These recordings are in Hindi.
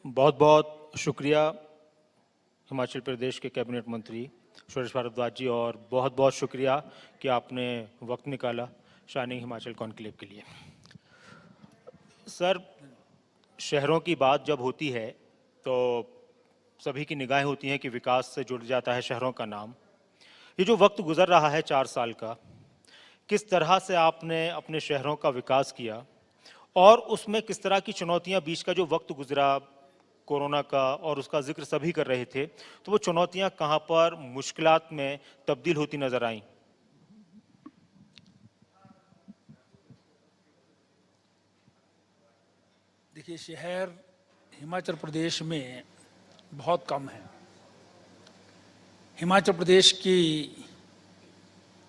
बहुत बहुत शुक्रिया हिमाचल प्रदेश के कैबिनेट मंत्री सुरेश भारद्वाज जी, और बहुत बहुत शुक्रिया कि आपने वक्त निकाला शाइनिंग हिमाचल कॉन्क्लेव के लिए। सर, शहरों की बात जब होती है तो सभी की निगाहें होती हैं कि विकास से जुड़ जाता है शहरों का नाम। ये जो वक्त गुजर रहा है 4 साल का, किस तरह से आपने अपने शहरों का विकास किया और उसमें किस तरह की चुनौतियां, बीच का जो वक्त गुजरा कोरोना का और उसका जिक्र सभी कर रहे थे, तो वो चुनौतियां कहां पर मुश्किलात में तब्दील होती नजर आईं? देखिए, शहर हिमाचल प्रदेश में बहुत कम है। हिमाचल प्रदेश की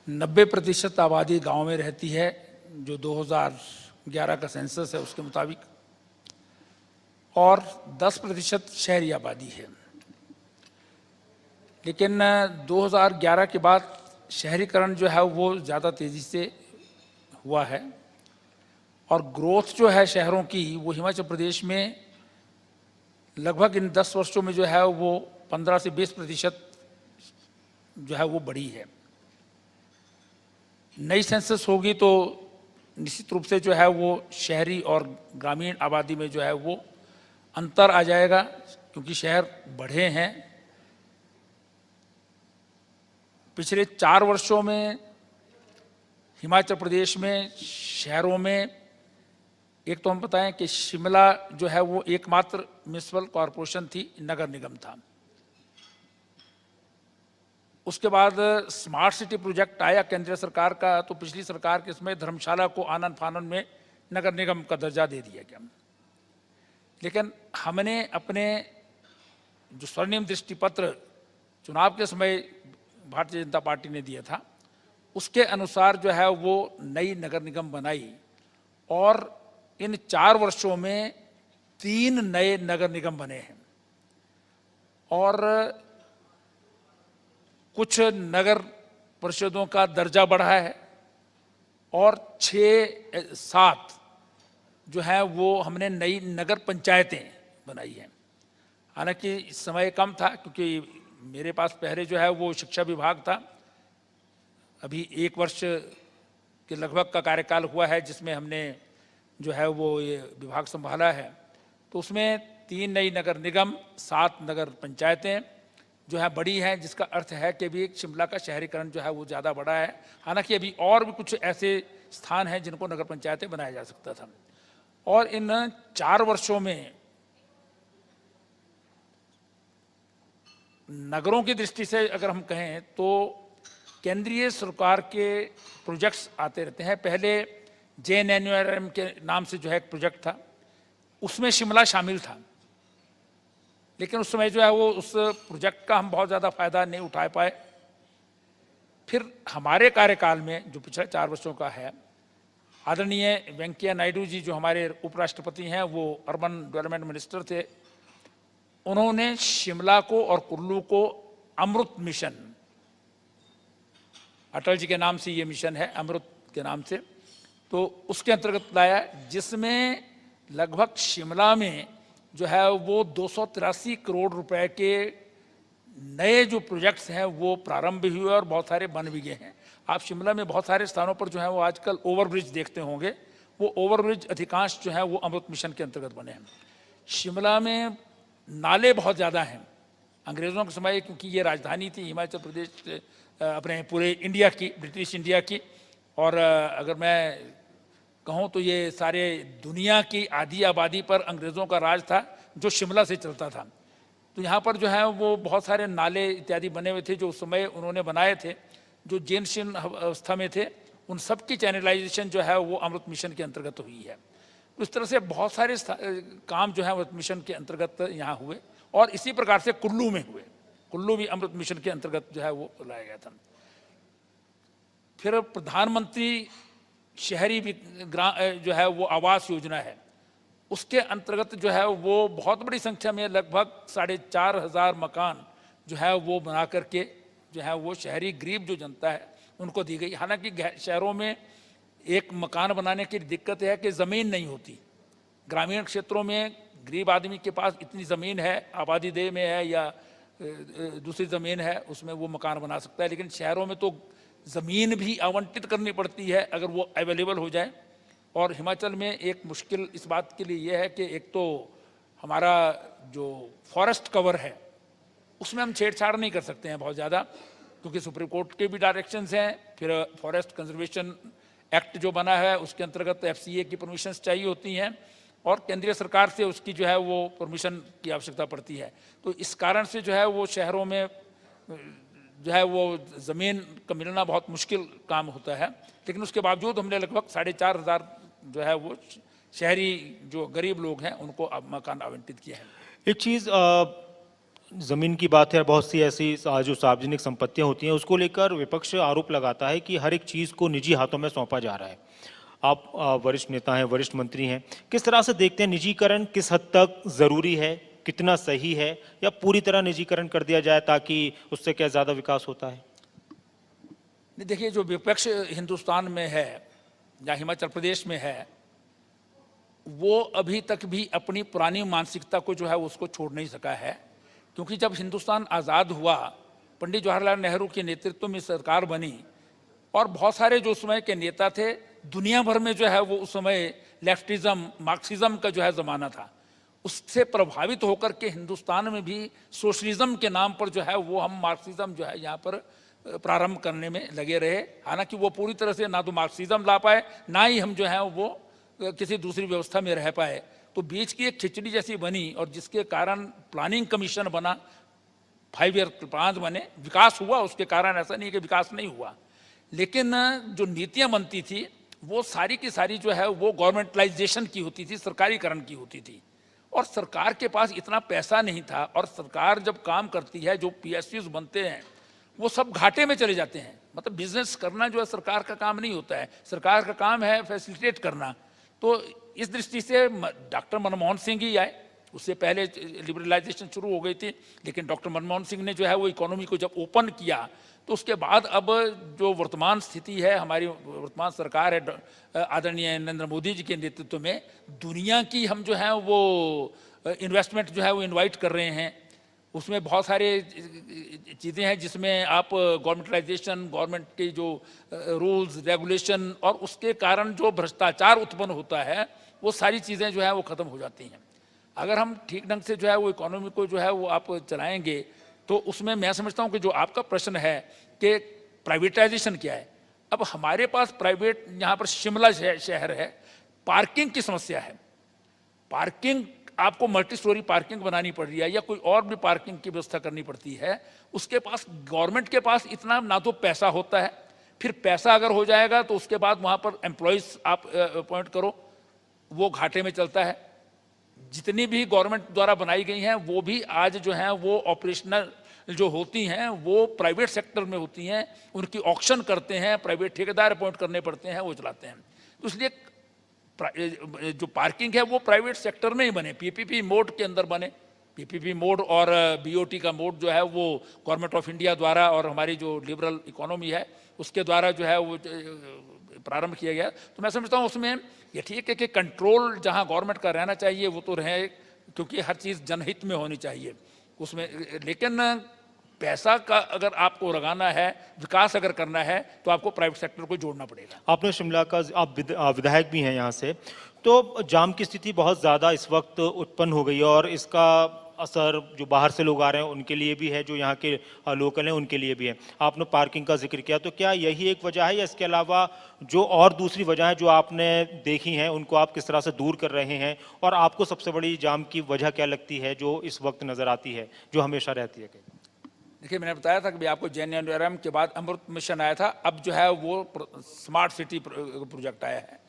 90% आबादी गांव में रहती है, जो 2011 का सेंसस है उसके मुताबिक, और 10% शहरी आबादी है। लेकिन 2011 के बाद शहरीकरण जो है वो ज़्यादा तेज़ी से हुआ है, और ग्रोथ जो है शहरों की वो हिमाचल प्रदेश में लगभग इन 10 वर्षों में जो है वो 15 से 20% जो है वो बढ़ी है। नई सेंसस होगी तो निश्चित रूप से जो है वो शहरी और ग्रामीण आबादी में जो है वो अंतर आ जाएगा, क्योंकि शहर बढ़े हैं। पिछले 4 वर्षों में हिमाचल प्रदेश में शहरों में, एक तो हम बताएं कि शिमला जो है वो एकमात्र म्युनिसिपल कॉरपोरेशन थी, नगर निगम था। उसके बाद स्मार्ट सिटी प्रोजेक्ट आया केंद्र सरकार का, तो पिछली सरकार के समय धर्मशाला को आनन फानन में नगर निगम का दर्जा दे दिया गया। लेकिन हमने अपने जो स्वर्णिम दृष्टिपत्र चुनाव के समय भारतीय जनता पार्टी ने दिया था, उसके अनुसार जो है वो नई नगर निगम बनाई, और इन 4 वर्षों में 3 नए नगर निगम बने हैं, और कुछ नगर परिषदों का दर्जा बढ़ा है, और 6-7 जो है वो हमने नई नगर पंचायतें बनाई हैं। हालांकि समय कम था, क्योंकि मेरे पास पहले जो है वो शिक्षा विभाग था। अभी 1 वर्ष के लगभग का कार्यकाल हुआ है जिसमें हमने जो है वो ये विभाग संभाला है। तो उसमें 3 नई नगर निगम, 7 नगर पंचायतें जो है बड़ी हैं, जिसका अर्थ है कि अभी शिमला का शहरीकरण जो है वो ज़्यादा बड़ा है। हालांकि अभी और भी कुछ ऐसे स्थान हैं जिनको नगर पंचायतें बनाया जा सकता था। और इन 4 वर्षों में नगरों की दृष्टि से अगर हम कहें तो केंद्रीय सरकार के प्रोजेक्ट्स आते रहते हैं। पहले JNNURM के नाम से जो है एक प्रोजेक्ट था, उसमें शिमला शामिल था, लेकिन उस समय जो है वो उस प्रोजेक्ट का हम बहुत ज़्यादा फायदा नहीं उठा पाए। फिर हमारे कार्यकाल में जो पिछले 4 वर्षों का है, आदरणीय वेंकैया नायडू जी जो हमारे उपराष्ट्रपति हैं, वो अर्बन डेवलपमेंट मिनिस्टर थे, उन्होंने शिमला को और कुल्लू को अमृत मिशन, अटल जी के नाम से ये मिशन है, अमृत के नाम से, तो उसके अंतर्गत लाया, जिसमें लगभग शिमला में जो है वो 283 करोड़ रुपए के नए जो प्रोजेक्ट्स हैं वो प्रारंभ भी हुए और बहुत सारे बन भी गए हैं। आप शिमला में बहुत सारे स्थानों पर जो है वो आजकल ओवरब्रिज देखते होंगे, वो ओवरब्रिज अधिकांश जो है वो अमृत मिशन के अंतर्गत बने हैं। शिमला में नाले बहुत ज़्यादा हैं। अंग्रेज़ों के समय, क्योंकि ये राजधानी थी हिमाचल प्रदेश अपने पूरे इंडिया की, ब्रिटिश इंडिया की, और अगर मैं कहूँ तो ये सारे दुनिया की आधी आबादी पर अंग्रेज़ों का राज था जो शिमला से चलता था। तो यहाँ पर जो है वो बहुत सारे नाले इत्यादि बने हुए थे जो उस समय उन्होंने बनाए थे, जो जीर्ण अवस्था में थे। उन सब की चैनलाइजेशन जो है वो अमृत मिशन के अंतर्गत हुई है। इस तरह से बहुत सारे काम जो है अमृत मिशन के अंतर्गत यहाँ हुए, और इसी प्रकार से कुल्लू में हुए। कुल्लू भी अमृत मिशन के अंतर्गत जो है वो लाया गया था। फिर प्रधानमंत्री शहरी जो है वो आवास योजना है, उसके अंतर्गत जो है वो बहुत बड़ी संख्या में लगभग 4,500 मकान जो है वो बना करके जो है वो शहरी गरीब जो जनता है उनको दी गई। हालांकि शहरों में एक मकान बनाने की दिक्कत है कि ज़मीन नहीं होती। ग्रामीण क्षेत्रों में गरीब आदमी के पास इतनी ज़मीन है, आबादी देह में है या दूसरी ज़मीन है, उसमें वो मकान बना सकता है। लेकिन शहरों में तो ज़मीन भी आवंटित करनी पड़ती है अगर वो अवेलेबल हो जाए। और हिमाचल में एक मुश्किल इस बात के लिए ये है कि एक तो हमारा जो फॉरेस्ट कवर है उसमें हम छेड़छाड़ नहीं कर सकते हैं बहुत ज़्यादा, क्योंकि सुप्रीम कोर्ट के भी डायरेक्शंस हैं। फिर फॉरेस्ट कंजर्वेशन एक्ट जो बना है उसके अंतर्गत FCA की परमिशंस चाहिए होती हैं और केंद्रीय सरकार से उसकी जो है वो परमिशन की आवश्यकता पड़ती है। तो इस कारण से जो है वो शहरों में जो है वो ज़मीन का मिलना बहुत मुश्किल काम होता है। लेकिन उसके बावजूद हमने लगभग 4,500 जो है वो शहरी जो गरीब लोग हैं उनको अब मकान आवंटित किया है। एक चीज़ ज़मीन की बात है, बहुत सी ऐसी जो सार्वजनिक संपत्तियां होती हैं उसको लेकर विपक्ष आरोप लगाता है कि हर एक चीज़ को निजी हाथों में सौंपा जा रहा है। आप वरिष्ठ नेता हैं, वरिष्ठ मंत्री हैं, किस तरह से देखते हैं निजीकरण किस हद तक ज़रूरी है, कितना सही है, या पूरी तरह निजीकरण कर दिया जाए ताकि उससे क्या ज़्यादा विकास होता है? नहीं, देखिए, जो विपक्ष हिंदुस्तान में है या हिमाचल प्रदेश में है वो अभी तक भी अपनी पुरानी मानसिकता को जो है उसको छोड़ नहीं सका है। क्योंकि जब हिंदुस्तान आज़ाद हुआ, पंडित जवाहरलाल नेहरू के नेतृत्व में सरकार बनी और बहुत सारे जो उस समय के नेता थे, दुनिया भर में जो है वो उस समय लेफ्टिज्म, मार्क्सिज्म का जो है ज़माना था, उससे प्रभावित होकर के हिंदुस्तान में भी सोशलिज्म के नाम पर जो है वो हम मार्क्सिज्म जो है यहाँ पर प्रारंभ करने में लगे रहे। हालांकि वो पूरी तरह से ना तो मार्क्सिज्म ला पाए, ना ही हम जो है वो किसी दूसरी व्यवस्था में रह पाए। तो बीच की एक खिचड़ी जैसी बनी और जिसके कारण प्लानिंग कमीशन बना, 5 ईयर प्लान बने, विकास हुआ। उसके कारण ऐसा नहीं कि विकास नहीं हुआ, लेकिन जो नीतियां बनती थी वो सारी की सारी जो है वो गवर्नमेंटलाइजेशन की होती थी, सरकारीकरण की होती थी। और सरकार के पास इतना पैसा नहीं था। और सरकार जब काम करती है, जो PSUs बनते हैं वो सब घाटे में चले जाते हैं। मतलब बिजनेस करना जो है सरकार का काम नहीं होता है, सरकार का काम है फैसिलिटेट करना। तो इस दृष्टि से डॉक्टर मनमोहन सिंह ही आए, उससे पहले लिबरलाइजेशन शुरू हो गई थी, लेकिन डॉक्टर मनमोहन सिंह ने जो है वो इकोनॉमी को जब ओपन किया तो उसके बाद अब जो वर्तमान स्थिति है, हमारी वर्तमान सरकार है आदरणीय नरेंद्र मोदी जी के नेतृत्व में, दुनिया की हम जो है वो इन्वेस्टमेंट जो है वो इनवाइट कर रहे हैं। उसमें बहुत सारे चीज़ें हैं जिसमें आप गवर्नमेंटलाइजेशन, गवर्नमेंट के जो रूल्स रेगुलेशन और उसके कारण जो भ्रष्टाचार उत्पन्न होता है वो सारी चीज़ें जो है वो ख़त्म हो जाती हैं। अगर हम ठीक ढंग से जो है वो इकोनॉमी को जो है वो आप चलाएंगे तो उसमें मैं समझता हूँ कि जो आपका प्रश्न है कि प्राइवेटाइजेशन क्या है, अब हमारे पास प्राइवेट यहाँ पर शिमला शहर है, पार्किंग की समस्या है। पार्किंग आपको मल्टी स्टोरी पार्किंग बनानी पड़ रही है या कोई और भी पार्किंग की व्यवस्था करनी पड़ती है। उसके पास, गवर्नमेंट के पास इतना ना तो पैसा होता है, फिर पैसा अगर हो जाएगा तो उसके बाद वहाँ पर एम्प्लॉयज़ आप अपॉइंट करो, वो घाटे में चलता है। जितनी भी गवर्नमेंट द्वारा बनाई गई हैं वो भी आज जो हैं वो ऑपरेशनल जो होती हैं वो प्राइवेट सेक्टर में होती हैं, उनकी ऑक्शन करते हैं, प्राइवेट ठेकेदार अपॉइंट करने पड़ते हैं, वो चलाते हैं। तो इसलिए जो पार्किंग है वो प्राइवेट सेक्टर में ही बने, PPP मोड के अंदर बने। PPP मोड और BOT का मोड जो है वो गवर्नमेंट ऑफ इंडिया द्वारा और हमारी जो लिबरल इकोनॉमी है उसके द्वारा जो है वो प्रारंभ किया गया। तो मैं समझता हूँ उसमें ये ठीक है कि कंट्रोल जहाँ गवर्नमेंट का रहना चाहिए वो तो रहे, क्योंकि हर चीज़ जनहित में होनी चाहिए उसमें। लेकिन पैसा का अगर आपको लगाना है, विकास अगर करना है, तो आपको प्राइवेट सेक्टर को जोड़ना पड़ेगा। आपने शिमला का, आप विधायक भी हैं यहाँ से, तो जाम की स्थिति बहुत ज़्यादा इस वक्त उत्पन्न हो गई है और इसका असर जो बाहर से लोग आ रहे हैं उनके लिए भी है, जो यहाँ के लोकल हैं उनके लिए भी है। आपने पार्किंग का जिक्र किया, तो क्या यही एक वजह है या इसके अलावा जो और दूसरी वजह है जो आपने देखी हैं उनको आप किस तरह से दूर कर रहे हैं? और आपको सबसे बड़ी जाम की वजह क्या लगती है जो इस वक्त नज़र आती है, जो हमेशा रहती है? देखिए, मैंने बताया था कि आपको JNNRM के बाद अमृत मिशन आया था, अब जो है वो स्मार्ट सिटी प्रोजेक्ट आया है।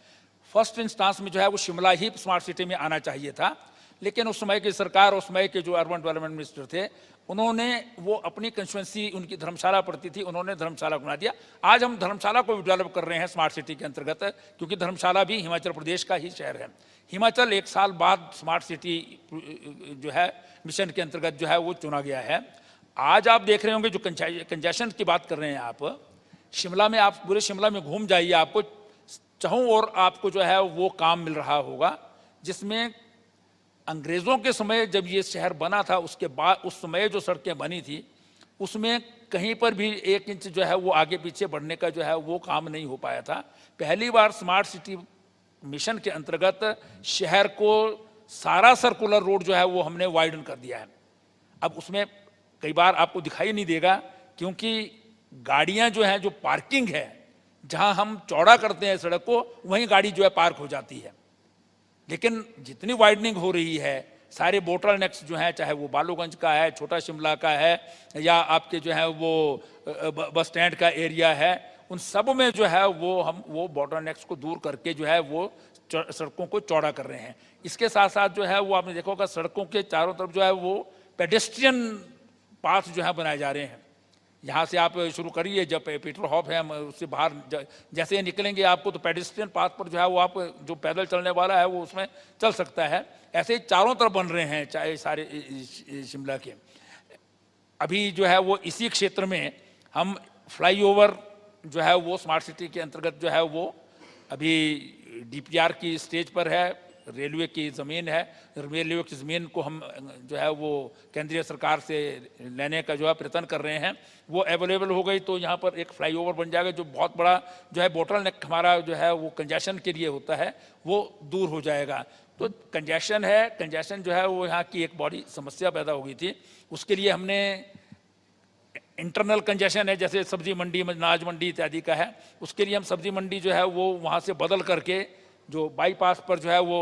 फर्स्ट इंस्टांस में जो है वो शिमला ही स्मार्ट सिटी में आना चाहिए था, लेकिन उस समय की सरकार, उस समय के जो अर्बन डेवलपमेंट मिनिस्टर थे, उन्होंने वो अपनी कंस्टिट्यूंसी, उनकी धर्मशाला पड़ती थी, उन्होंने धर्मशाला बना दिया। आज हम धर्मशाला को भी डेवलप कर रहे हैं स्मार्ट सिटी के अंतर्गत, क्योंकि धर्मशाला भी हिमाचल प्रदेश का ही शहर है। हिमाचल 1 साल बाद स्मार्ट सिटी जो है मिशन के अंतर्गत जो है वो चुना गया है। आज आप देख रहे होंगे जो कंजेशन की बात कर रहे हैं आप, शिमला में, आप पूरे शिमला में घूम जाइए, आपको चाहों और आपको जो है वो काम मिल रहा होगा, जिसमें अंग्रेज़ों के समय जब ये शहर बना था, उसके बाद उस समय जो सड़कें बनी थी उसमें कहीं पर भी 1 इंच जो है वो आगे पीछे बढ़ने का जो है वो काम नहीं हो पाया था। पहली बार स्मार्ट सिटी मिशन के अंतर्गत शहर को सारा सर्कुलर रोड जो है वो हमने वाइडन कर दिया है। अब उसमें कई बार आपको दिखाई नहीं देगा, क्योंकि गाड़ियां जो हैं, जो पार्किंग है, जहां हम चौड़ा करते हैं सड़क को, वहीं गाड़ी जो है पार्क हो जाती है। लेकिन जितनी वाइडनिंग हो रही है, सारे बोटल नेक्स जो हैं, चाहे वो बालूगंज का है, छोटा शिमला का है, या आपके जो है वो बस स्टैंड का एरिया है, उन सब में जो है वो हम वो बोटल नेक्स को दूर करके जो है वो सड़कों को चौड़ा कर रहे हैं। इसके साथ साथ जो है वो आपने देखा होगा, सड़कों के चारों तरफ जो है वो पेडेस्ट्रियन पाथ जो है बनाए जा रहे हैं। यहाँ से आप शुरू करिए, जब पीटर हॉफ है, हम उससे बाहर जैसे ही निकलेंगे आपको तो पेडेस्ट्रियन पाथ पर जो है वो आप जो पैदल चलने वाला है वो उसमें चल सकता है। ऐसे ही चारों तरफ बन रहे हैं, चाहे सारे शिमला के। अभी जो है वो इसी क्षेत्र में हम फ्लाईओवर जो है वो स्मार्ट सिटी के अंतर्गत जो है वो अभी डीपीआर की स्टेज पर है। रेलवे की ज़मीन है, रेलवे की ज़मीन को हम जो है वो केंद्रीय सरकार से लेने का जो है प्रयत्न कर रहे हैं। वो अवेलेबल हो गई तो यहाँ पर एक फ्लाईओवर बन जाएगा, जो बहुत बड़ा जो है बोटल नेक हमारा जो है वो कंजेशन के लिए होता है, वो दूर हो जाएगा। तो कंजेशन है, कंजेशन जो है वो यहाँ की एक बड़ी समस्या पैदा हो गई थी। उसके लिए हमने इंटरनल कंजेशन है, जैसे सब्जी मंडी, अनाज मंडी इत्यादि का है, उसके लिए हम सब्जी मंडी जो है वो वहाँ से बदल करके जो बाईपास पर जो है वो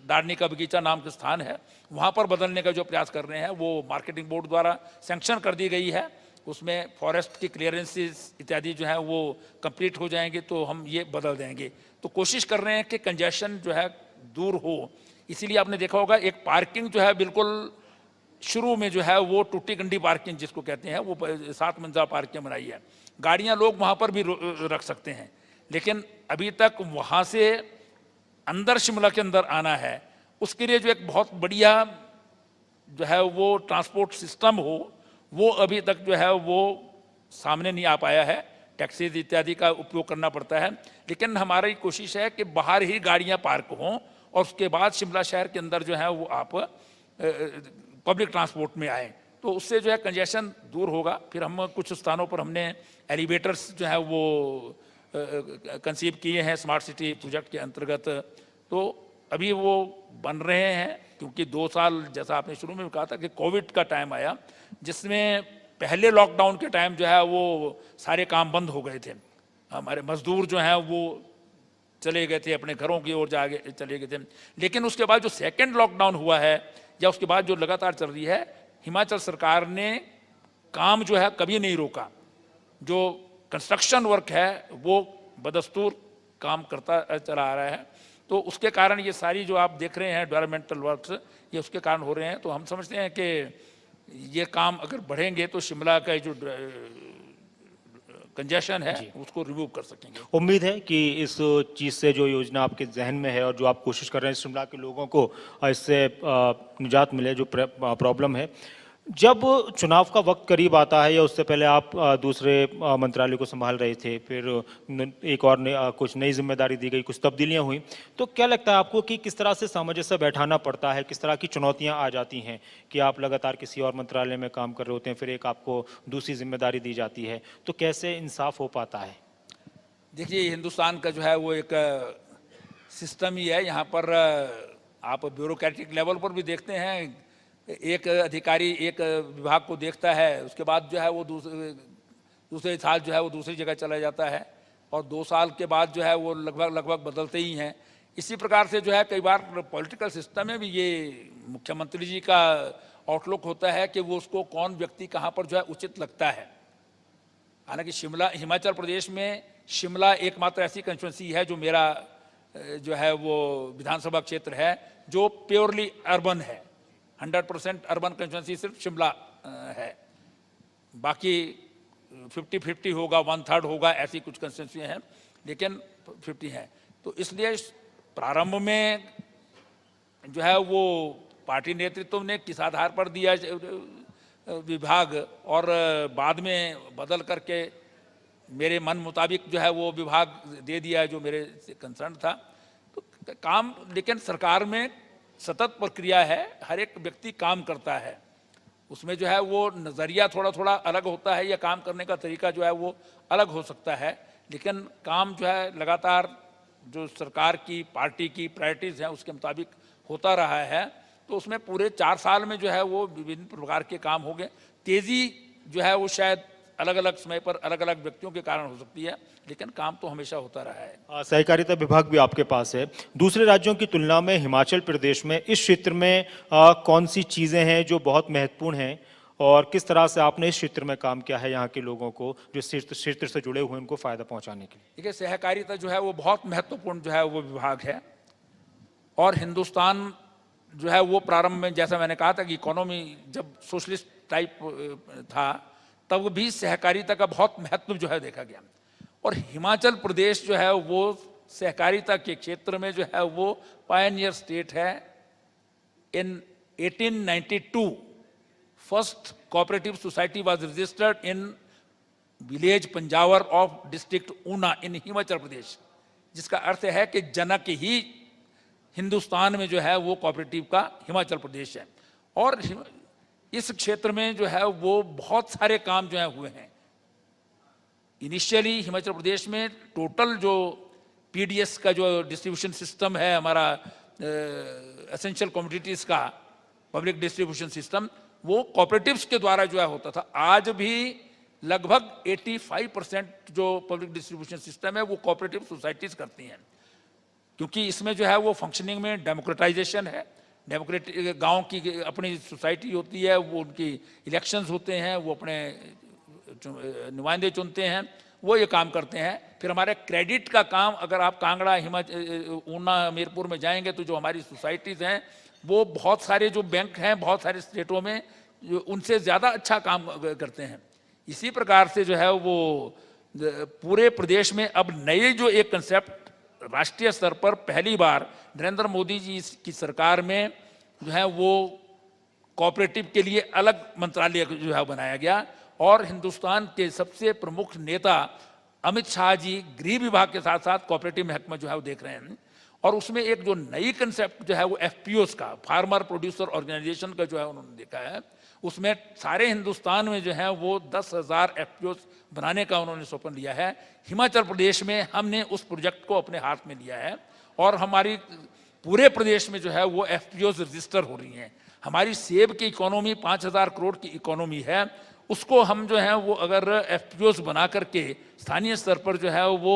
दाड़नी का बगीचा नाम का स्थान है, वहाँ पर बदलने का जो प्रयास कर रहे हैं, वो मार्केटिंग बोर्ड द्वारा सैंक्शन कर दी गई है। उसमें फॉरेस्ट की क्लियरेंसेस इत्यादि जो है वो कंप्लीट हो जाएंगे तो हम ये बदल देंगे। तो कोशिश कर रहे हैं कि कंजेशन जो है दूर हो। इसीलिए आपने देखा होगा एक पार्किंग जो है बिल्कुल शुरू में जो है वो टूटी गंडी पार्किंग जिसको कहते हैं, वो 7 मंजिला पार्किंग बनाई है। गाड़ियाँ लोग वहाँ पर भी रख सकते हैं, लेकिन अभी तक वहाँ से अंदर शिमला के अंदर आना है, उसके लिए जो एक बहुत बढ़िया जो है वो ट्रांसपोर्ट सिस्टम हो, वो अभी तक जो है वो सामने नहीं आ पाया है। टैक्सीज इत्यादि का उपयोग करना पड़ता है, लेकिन हमारी कोशिश है कि बाहर ही गाड़ियां पार्क हों और उसके बाद शिमला शहर के अंदर जो है वो आप पब्लिक ट्रांसपोर्ट में आए, तो उससे जो है कंजेशन दूर होगा। फिर हम कुछ स्थानों पर हमने एलिवेटर्स जो है वो कंसीव किए हैं स्मार्ट सिटी प्रोजेक्ट के अंतर्गत, तो अभी वो बन रहे हैं। क्योंकि 2 साल जैसा आपने शुरू में कहा था कि कोविड का टाइम आया, जिसमें पहले लॉकडाउन के टाइम जो है वो सारे काम बंद हो गए थे। हमारे मजदूर जो हैं वो चले गए थे, अपने घरों की ओर चले गए थे। लेकिन उसके बाद जो सेकेंड लॉकडाउन हुआ है, या उसके बाद जो लगातार चल रही है, हिमाचल सरकार ने काम जो है कभी नहीं रोका। जो कंस्ट्रक्शन वर्क है वो बदस्तूर काम करता चला आ रहा है। तो उसके कारण ये सारी जो आप देख रहे हैं डेवलपमेंटल वर्क्स, ये उसके कारण हो रहे हैं। तो हम समझते हैं कि ये काम अगर बढ़ेंगे तो शिमला का जो कंजेशन है उसको रिमूव कर सकेंगे। उम्मीद है कि इस चीज़ से जो योजना आपके जहन में है और जो आप कोशिश कर रहे हैं शिमला के लोगों को इससे निजात मिले, जो प्रॉब्लम है। जब चुनाव का वक्त करीब आता है या उससे पहले आप दूसरे मंत्रालय को संभाल रहे थे, फिर एक और कुछ नई जिम्मेदारी दी गई, कुछ तब्दीलियां हुई, तो क्या लगता है आपको कि किस तरह से सामंजस्य बैठाना पड़ता है, किस तरह की चुनौतियां आ जाती हैं कि आप लगातार किसी और मंत्रालय में काम कर रहे होते हैं, फिर एक आपको दूसरी जिम्मेदारी दी जाती है, तो कैसे इंसाफ हो पाता है? देखिए, हिंदुस्तान का जो है वो एक सिस्टम ही है। यहाँ पर आप ब्यूरोक्रेटिक लेवल पर भी देखते हैं, एक अधिकारी एक विभाग को देखता है, उसके बाद जो है वो दूसरे साल जो है वो दूसरी जगह चला जाता है, और 2 साल के बाद जो है वो लगभग बदलते ही हैं। इसी प्रकार से जो है कई बार पॉलिटिकल सिस्टम में भी ये मुख्यमंत्री जी का आउटलुक होता है कि वो उसको कौन व्यक्ति कहाँ पर जो है उचित लगता है। हालांकि हिमाचल प्रदेश में शिमला एकमात्र ऐसी कंस्टिट्यूंसी है जो मेरा जो है वो विधानसभा क्षेत्र है जो प्योरली अर्बन है। 100% अर्बन कंस्टिट्यूंसी सिर्फ शिमला है। बाकी 50-50 होगा, 1/3 होगा, ऐसी कुछ कंस्टिट्यूंसी हैं, लेकिन 50 हैं। तो इसलिए प्रारंभ में जो है वो पार्टी नेतृत्व ने किस आधार पर दिया विभाग, और बाद में बदल करके मेरे मन मुताबिक जो है वो विभाग दे दिया जो मेरे से कंसर्न था। तो काम, लेकिन सरकार में सतत प्रक्रिया है, हर एक व्यक्ति काम करता है, उसमें जो है वो नज़रिया थोड़ा थोड़ा अलग होता है या काम करने का तरीका जो है वो अलग हो सकता है, लेकिन काम जो है लगातार जो सरकार की पार्टी की प्रायोरिटीज़ हैं उसके मुताबिक होता रहा है। तो उसमें पूरे 4 साल में जो है वो विभिन्न प्रकार के काम हो गए। तेज़ी जो है वो शायद अलग अलग समय पर अलग अलग व्यक्तियों के कारण हो सकती है, लेकिन काम तो हमेशा होता रहा है। सहकारिता विभाग भी आपके पास है। दूसरे राज्यों की तुलना में हिमाचल प्रदेश में इस क्षेत्र में कौन सी चीज़ें हैं जो बहुत महत्वपूर्ण हैं और किस तरह से आपने इस क्षेत्र में काम किया है यहाँ के लोगों को जो इस क्षेत्र से जुड़े हुए हैं उनको फ़ायदा पहुँचाने के लिए? देखिए, सहकारिता जो है वो बहुत महत्वपूर्ण जो है वो विभाग है, और हिंदुस्तान जो है वो प्रारंभ में जैसा मैंने कहा था कि इकोनॉमी जब सोशलिस्ट टाइप था तब भी सहकारिता का बहुत महत्व जो है देखा गया। और हिमाचल प्रदेश जो है वो सहकारिता के क्षेत्र में जो है वो पायनियर स्टेट है। In 1892 first cooperative society was registered in village Panjawar of district Una in Himachal Pradesh, जिसका अर्थ है कि जनक ही हिंदुस्तान में जो है वो कोऑपरेटिव का हिमाचल प्रदेश है। और इस क्षेत्र में जो है वो बहुत सारे काम जो है हुए हैं। इनिशियली हिमाचल प्रदेश में टोटल जो पीडीएस का जो डिस्ट्रीब्यूशन सिस्टम है हमारा, एसेंशियल कमोडिटीज़ का पब्लिक डिस्ट्रीब्यूशन सिस्टम, वो कोऑपरेटिव्स के द्वारा जो है होता था। आज भी लगभग 85% जो पब्लिक डिस्ट्रीब्यूशन सिस्टम है वो कोऑपरेटिव सोसाइटीज़ करती हैं, क्योंकि इसमें जो है वो फंक्शनिंग में डेमोक्रेटाइजेशन है। डेमोक्रेटिक गांव की अपनी सोसाइटी होती है, वो उनकी इलेक्शंस होते हैं, वो अपने नुमाइंदे चुनते हैं, वो ये काम करते हैं। फिर हमारे क्रेडिट का काम, अगर आप कांगड़ा, हिमाचल, ऊना, हमीरपुर में जाएंगे तो जो हमारी सोसाइटीज़ हैं वो बहुत सारे जो बैंक हैं बहुत सारे स्टेटों में उनसे ज़्यादा अच्छा काम करते हैं। इसी प्रकार से जो है वो पूरे प्रदेश में अब नए जो एक कंसेप्ट राष्ट्रीय स्तर पर पहली बार नरेंद्र मोदी जी की सरकार में जो है वो कोऑपरेटिव के लिए अलग मंत्रालय जो है बनाया गया, और हिंदुस्तान के सबसे प्रमुख नेता अमित शाह जी गृह विभाग के साथ साथ कोऑपरेटिव महकमा जो है वो देख रहे हैं। और उसमें एक जो नई कंसेप्ट जो है वो एफपीओस का, फार्मर प्रोड्यूसर ऑर्गेनाइजेशन का जो है उन्होंने देखा है। उसमें सारे हिंदुस्तान में जो है वो 10,000 एफपीओस बनाने का उन्होंने सपन लिया है। हिमाचल प्रदेश में हमने उस प्रोजेक्ट को अपने हाथ में लिया है, और हमारी पूरे प्रदेश में जो है वो एफपीओस रजिस्टर हो रही हैं। हमारी सेब की इकोनॉमी 5,000 करोड़ की इकोनॉमी है, उसको हम जो है वो अगर एफपीओस बना करके स्थानीय स्तर पर जो है वो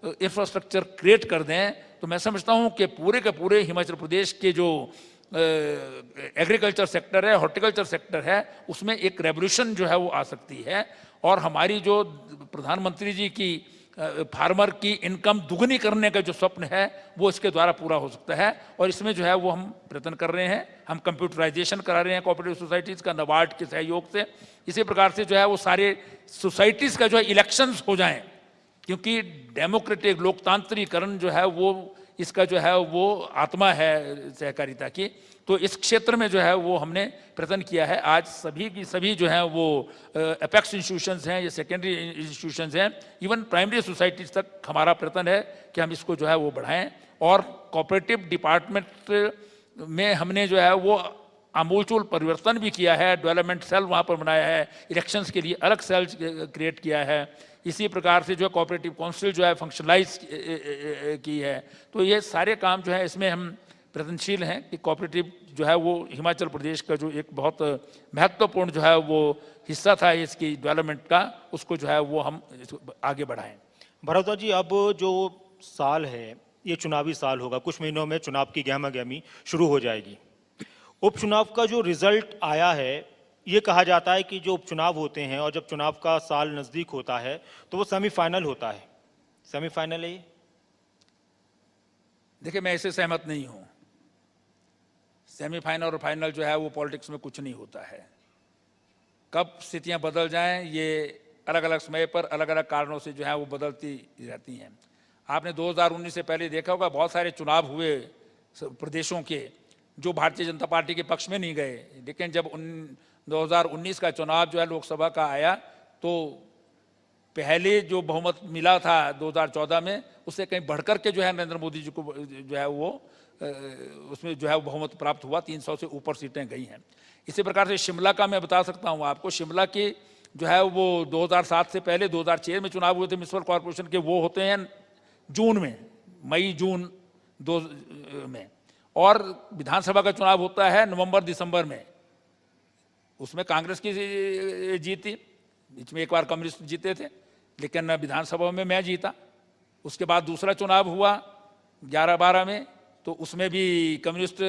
इंफ्रास्ट्रक्चर क्रिएट कर दें, तो मैं समझता हूँ कि पूरे के पूरे हिमाचल प्रदेश के जो एग्रीकल्चर सेक्टर है, हॉर्टिकल्चर सेक्टर है, उसमें एक रेवोल्यूशन जो है वो आ सकती है। और हमारी जो प्रधानमंत्री जी की फार्मर की इनकम दुगनी करने का जो स्वप्न है वो इसके द्वारा पूरा हो सकता है। और इसमें जो है वो हम प्रयत्न कर रहे हैं, हम कंप्यूटराइजेशन करा रहे हैं कोऑपरेटिव सोसाइटीज़ का नाबार्ड के सहयोग से। इसी प्रकार से जो है वो सारे सोसाइटीज़ का जो है इलेक्शंस हो जाएं, क्योंकि डेमोक्रेटिक लोकतांत्रिकरण जो है वो इसका जो है वो आत्मा है सहकारिता की। तो इस क्षेत्र में जो है वो हमने प्रयत्न किया है। आज सभी की सभी जो है वो एपेक्स इंस्टीट्यूशंस हैं या सेकेंडरी इंस्टीट्यूशंस हैं, इवन प्राइमरी सोसाइटीज़ तक हमारा प्रयत्न है कि हम इसको जो है वो बढ़ाएं। और कोऑपरेटिव डिपार्टमेंट में हमने जो है वो आमूलचूल परिवर्तन भी किया है। डेवलपमेंट सेल वहाँ पर बनाया है, इलेक्शंस के लिए अलग सेल क्रिएट किया है। इसी प्रकार से जो है कोऑपरेटिव काउंसिल जो है फंक्शनलाइज की है। तो ये सारे काम जो है इसमें हम प्रयत्नशील हैं कि कोऑपरेटिव जो है वो हिमाचल प्रदेश का जो एक बहुत महत्वपूर्ण जो है वो हिस्सा था इसकी डेवलपमेंट का, उसको जो है वो हम आगे बढ़ाएं। भरद्वाज जी, अब जो साल है ये चुनावी साल होगा, कुछ महीनों में चुनाव की गहमा गहमी शुरू हो जाएगी। उपचुनाव का जो रिजल्ट आया है, ये कहा जाता है कि जो उपचुनाव होते हैं और जब चुनाव का साल नज़दीक होता है तो वो सेमीफाइनल होता है। सेमीफाइनल है ये? देखिए, मैं इससे सहमत नहीं हूँ। सेमीफाइनल और फाइनल जो है वो पॉलिटिक्स में कुछ नहीं होता है। कब स्थितियाँ बदल जाएं ये अलग अलग समय पर अलग अलग कारणों से जो है वो बदलती रहती हैं। आपने 2019 से पहले देखा होगा बहुत सारे चुनाव हुए प्रदेशों के जो भारतीय जनता पार्टी के पक्ष में नहीं गए, लेकिन जब 2019 का चुनाव जो है लोकसभा का आया तो पहले जो बहुमत मिला था 2014 में उससे कहीं बढ़कर के जो है नरेंद्र मोदी जी को जो है वो उसमें जो है बहुमत प्राप्त हुआ, 300 से ऊपर सीटें गई हैं। इसी प्रकार से शिमला का मैं बता सकता हूँ आपको। शिमला की जो है वो 2007 से पहले 2006 में चुनाव हुए थे म्यूनसिपल कॉरपोरेशन के, वो होते हैं जून में, मई जून में, और विधानसभा का चुनाव होता है नवंबर दिसंबर में। उसमें कांग्रेस की जीती, बीच में एक बार कम्युनिस्ट जीते थे, लेकिन विधानसभा में मैं जीता। उसके बाद दूसरा चुनाव हुआ 11-12 में, तो उसमें भी कम्युनिस्ट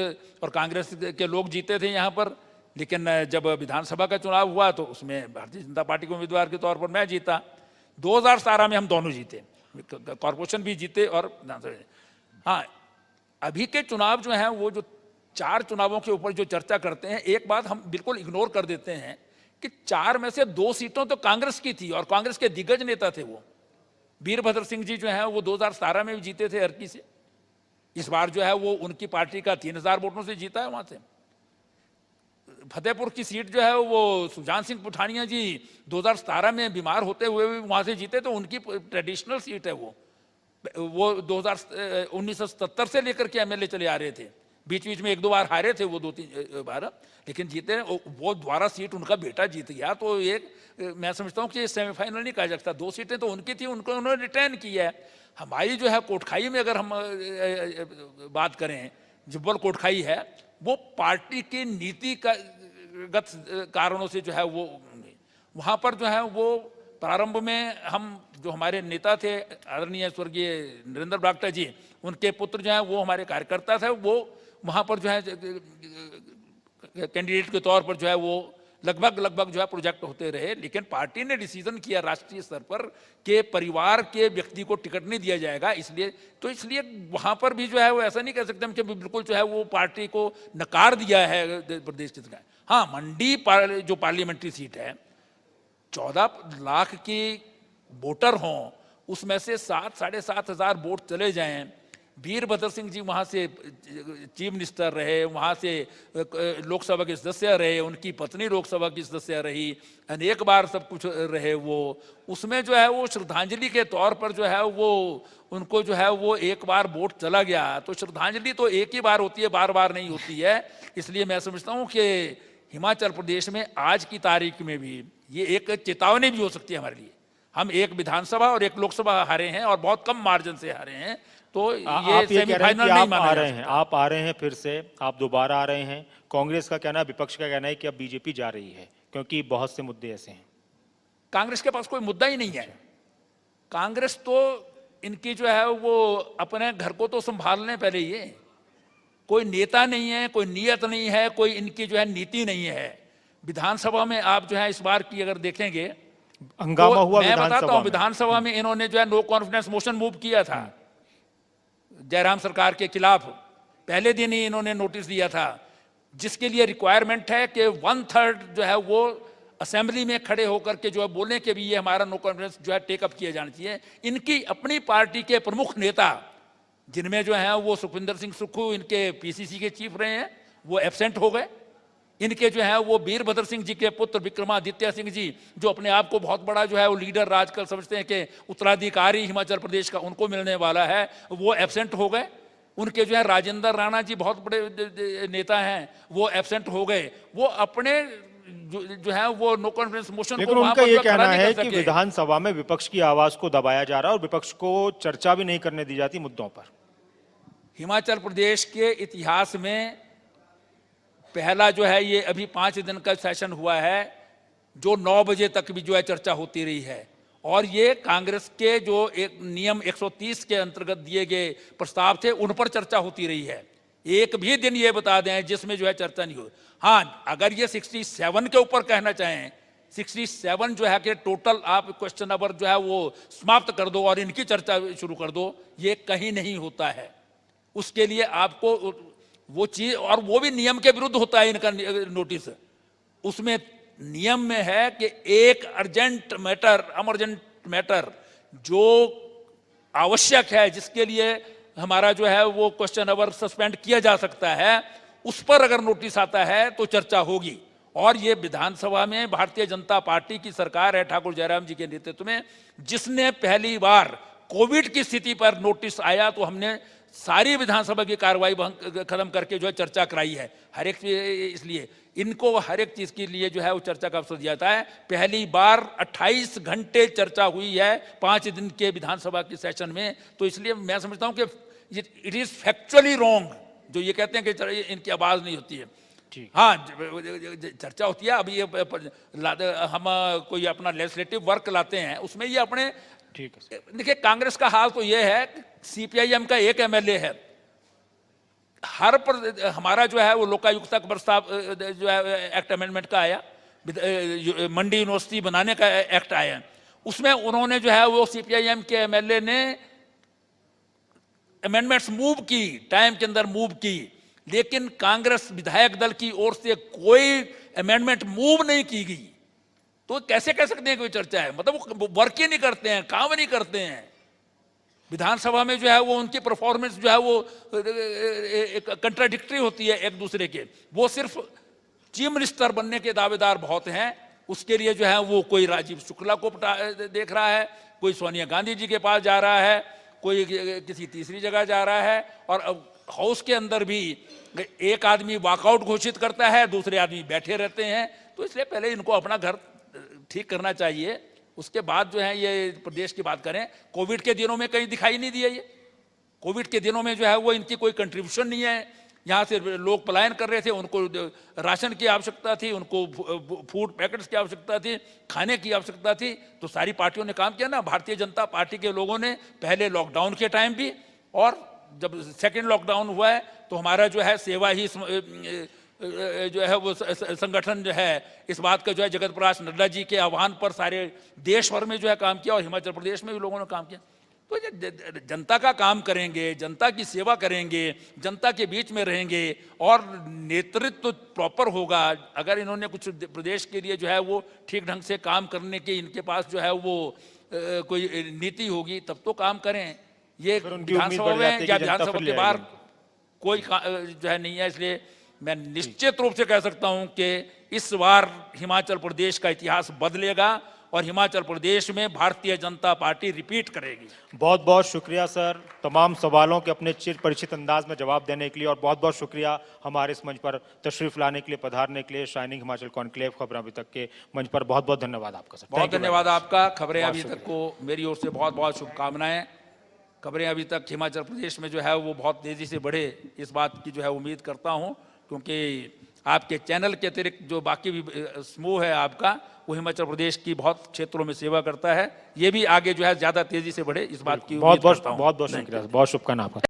और कांग्रेस के लोग जीते थे यहाँ पर, लेकिन जब विधानसभा का चुनाव हुआ तो उसमें भारतीय जनता पार्टी के उम्मीदवार के तौर पर मैं जीता। 2017 में हम दोनों जीते, कॉरपोरेशन भी जीते और विधानसभा। हाँ, अभी के चुनाव जो हैं वो जो 4 चुनावों के ऊपर जो चर्चा करते हैं, एक बात हम बिल्कुल इग्नोर कर देते हैं कि 4 में से 2 सीटों तो कांग्रेस की थी और कांग्रेस के दिग्गज नेता थे वो। वीरभद्र सिंह जी जो हैं वो 2017 में भी जीते थे अर्की से। इस बार जो है वो उनकी पार्टी का 3000 वोटों से जीता है वहां से। फतेहपुर की सीट जो है वो सुजान सिंह पुठानिया जी 2017 में बीमार होते हुए भी वहां से जीते, तो उनकी ट्रेडिशनल सीट है वो 1977 से लेकर के एमएलए चले आ रहे थे। बीच बीच में 1-2 बार हारे थे वो, 2-3 बार, लेकिन जीते। वो द्वारा सीट उनका बेटा जीत गया, तो एक मैं समझता हूँ कि सेमीफाइनल नहीं कहा जाता। 2 सीटें तो उनकी थी, उनको उन्होंने रिटर्न किया है। हमारी जो है कोटखाई में अगर हम बात करें, जुब्बल कोटखाई है, वो पार्टी की नीतिगत कारणों से जो है वो वहाँ पर जो है वो प्रारंभ में हम जो हमारे नेता थे आदरणीय स्वर्गीय नरेंद्र बरागटा जी, उनके पुत्र जो है वो हमारे कार्यकर्ता थे, वो वहाँ पर जो है कैंडिडेट के तौर पर जो है वो लगभग जो है प्रोजेक्ट होते रहे। लेकिन पार्टी ने डिसीजन किया राष्ट्रीय स्तर पर कि परिवार के व्यक्ति को टिकट नहीं दिया जाएगा, इसलिए वहाँ पर भी जो है वो ऐसा नहीं कह सकते हम कि बिल्कुल जो है वो पार्टी को नकार दिया है प्रदेश की सरकार। हाँ, मंडी जो पार्लियामेंट्री सीट है, 14 लाख की वोटर हों, उसमें से 7-7.5 हज़ार वोट चले जाएं। वीरभद्र सिंह जी वहाँ से चीफ मिनिस्टर रहे, वहाँ से लोकसभा के सदस्य रहे, उनकी पत्नी लोकसभा की सदस्य रही, अनेक बार सब कुछ रहे वो। उसमें जो है वो श्रद्धांजलि के तौर पर जो है वो उनको जो है वो एक बार वोट चला गया, तो श्रद्धांजलि तो एक ही बार होती है, बार बार नहीं होती है। इसलिए मैं समझता हूँ कि हिमाचल प्रदेश में आज की तारीख में भी ये एक चेतावनी भी हो सकती है हमारे लिए। हम एक विधानसभा और एक लोकसभा हारे हैं और बहुत कम मार्जिन से हारे हैं, तो ये सेमीफाइनल नहीं माना जा सकता। आप आ रहे हैं, फिर से आप दोबारा आ रहे हैं। कांग्रेस का कहना है, विपक्ष का कहना है कि अब बीजेपी जा रही है, क्योंकि बहुत से मुद्दे ऐसे हैं। कांग्रेस के पास कोई मुद्दा ही नहीं है। कांग्रेस तो इनकी जो है वो अपने घर को तो संभाल लें पहले। ये कोई नेता नहीं है, कोई नियत नहीं है, कोई इनकी जो है नीति नहीं है। विधानसभा में आप जो है इस बार की अगर देखेंगे, हंगामा हुआ मैं बताता हूँ, विधानसभा में इन्होंने जो है नो कॉन्फिडेंस मोशन मूव किया था जयराम सरकार के खिलाफ। पहले दिन ही इन्होंने नोटिस दिया था, जिसके लिए रिक्वायरमेंट है कि 1/3 जो है वो असेंबली में खड़े होकर के जो है बोलने के भी ये हमारा नो कॉन्फिडेंस जो है टेकअप किया जाना चाहिए। इनकी अपनी पार्टी के प्रमुख नेता, जिनमें जो है वो सुखविंदर सिंह सुक्खू इनके पीसीसी के चीफ रहे हैं, वो एब्सेंट हो गए। इनके जो है वो वीरभद्र सिंह जी के पुत्र विक्रमादित्य सिंह जी, जो अपने आप को बहुत बड़ा जो है वो लीडर आजकल समझते हैं कि उत्तराधिकारी हिमाचल प्रदेश का उनको मिलने वाला है, वो एब्सेंट हो गए। उनके जो है राजेंद्र राणा जी बहुत बड़े नेता हैं, वो एब्सेंट हो गए। वो अपने जो है वो नो कॉन्फिडेंस मोशन लेकिन उनका ये कहना है कि विधानसभा में विपक्ष की आवाज को दबाया जा रहा है और विपक्ष को चर्चा भी नहीं करने दी जाती मुद्दों पर। हिमाचल प्रदेश के इतिहास में पहला जो है ये अभी 5 दिन का सेशन हुआ है, जो 9 बजे तक भी जो है चर्चा होती रही है। और ये कांग्रेस के जो एक नियम 130 के अंतर्गत दिए गए प्रस्ताव थे, उन पर चर्चा होती रही है। एक भी दिन ये बता दें जिसमें जो है चर्चा नहीं हुई। हाँ, अगर ये 67 के ऊपर कहना चाहें, 67 जो है कि टोटल आप क्वेश्चन नंबर जो है वो समाप्त कर दो और इनकी चर्चा शुरू कर दो, ये कहीं नहीं होता है। उसके लिए आपको वो चीज, और वो भी नियम के विरुद्ध होता है इनका नोटिस। उसमें नियम में है कि एक अर्जेंट मैटर, इमरजेंट मैटर जो आवश्यक है, जिसके लिए हमारा जो है वो क्वेश्चन अवर सस्पेंड किया जा सकता है, उस पर अगर नोटिस आता है तो चर्चा होगी। और ये विधानसभा में भारतीय जनता पार्टी की सरकार है ठाकुर जयराम जी के नेतृत्व में, जिसने पहली बार कोविड की स्थिति पर नोटिस आया तो हमने सारी विधानसभा की कार्रवाई खत्म करके जो है चर्चा कराई है हर एक, इसलिए इनको हर एक चीज के लिए जो है वो चर्चा का अवसर दिया जाता है। पहली बार 28 घंटे चर्चा हुई है 5 दिन के विधानसभा के सेशन में, तो इसलिए मैं समझता हूं कि इट इज फैक्चुअली रॉन्ग जो ये कहते हैं कि इनकी आवाज नहीं होती है। हाँ, चर्चा होती है। अभी ये हम कोई अपना लेजिस्लेटिव वर्क लाते हैं, उसमें ये अपने, ठीक है, देखिए कांग्रेस का हाल तो ये है कि सीपीआईएम का एक एमएलए है, हर पर हमारा जो है वो लोकायुक्ता का प्रस्ताव जो है एक्ट अमेंडमेंट का आया, मंडी यूनिवर्सिटी बनाने का एक्ट आया, उसमें उन्होंने जो है वो सीपीआईएम के एमएलए ने अमेंडमेंट्स मूव की, टाइम के अंदर मूव की, लेकिन कांग्रेस विधायक दल की ओर से कोई अमेंडमेंट मूव नहीं की गई। तो कैसे कह सकते हैं कोई चर्चा है? मतलब वो वर्क ही नहीं करते हैं, काम नहीं करते हैं। विधानसभा में जो है वो उनकी परफॉर्मेंस जो है वो कंट्राडिक्टरी होती है एक दूसरे के। वो सिर्फ चीफ मिनिस्टर बनने के दावेदार बहुत हैं, उसके लिए जो है वो कोई राजीव शुक्ला को देख रहा है, कोई सोनिया गांधी जी के पास जा रहा है, कोई किसी तीसरी जगह जा रहा है, और हाउस के अंदर भी एक आदमी वॉकआउट घोषित करता है, दूसरे आदमी बैठे रहते हैं। तो इसलिए पहले इनको अपना घर ठीक करना चाहिए, उसके बाद जो है ये प्रदेश की बात करें। कोविड के दिनों में कहीं दिखाई नहीं दिया ये, कोविड के दिनों में जो है वो इनकी कोई कंट्रीब्यूशन नहीं है। यहाँ से लोग पलायन कर रहे थे, उनको राशन की आवश्यकता थी, उनको फूड पैकेट्स की आवश्यकता थी, खाने की आवश्यकता थी, तो सारी पार्टियों ने काम किया ना। भारतीय जनता पार्टी के लोगों ने पहले लॉकडाउन के टाइम भी, और जब सेकेंड लॉकडाउन हुआ है तो हमारा जो है सेवा ही जो है वो संगठन जो है इस बात का जो है जगत प्रकाश नड्डा जी के आह्वान पर सारे देश भर में जो है काम किया, और हिमाचल प्रदेश में भी लोगों ने काम किया। तो जनता का काम करेंगे, जनता की सेवा करेंगे, जनता के बीच में रहेंगे, और नेतृत्व प्रॉपर होगा। अगर इन्होंने कुछ प्रदेश के लिए जो है वो ठीक ढंग से काम करने के इनके पास जो है वो कोई नीति होगी, तब तो काम करें। ये विधानसभा में या विधानसभा के बाहर कोई जो है नहीं है। इसलिए मैं निश्चित रूप से कह सकता हूं कि इस बार हिमाचल प्रदेश का इतिहास बदलेगा और हिमाचल प्रदेश में भारतीय जनता पार्टी रिपीट करेगी। बहुत बहुत शुक्रिया सर, तमाम सवालों के अपने चिर परिचित अंदाज में जवाब देने के लिए, और बहुत बहुत शुक्रिया हमारे इस मंच पर तशरीफ लाने के लिए, पधारने के लिए। शाइनिंग हिमाचल कॉन्क्लेव खबरें अभी तक के मंच पर बहुत बहुत धन्यवाद आपका सर। बहुत धन्यवाद आपका। खबरें अभी तक को मेरी ओर से बहुत बहुत शुभकामनाएं। खबरें अभी तक हिमाचल प्रदेश में जो है वो बहुत तेजी से बढ़े, इस बात की जो है उम्मीद करता हूं, क्योंकि आपके चैनल के अतिरिक्त जो बाकी भी समूह है आपका, वो हिमाचल प्रदेश की बहुत क्षेत्रों में सेवा करता है। ये भी आगे जो है ज्यादा तेजी से बढ़े, इस बात की उम्मीद करता हूं। बहुत बहुत शुक्रिया, बहुत शुभकामनाएं आपका।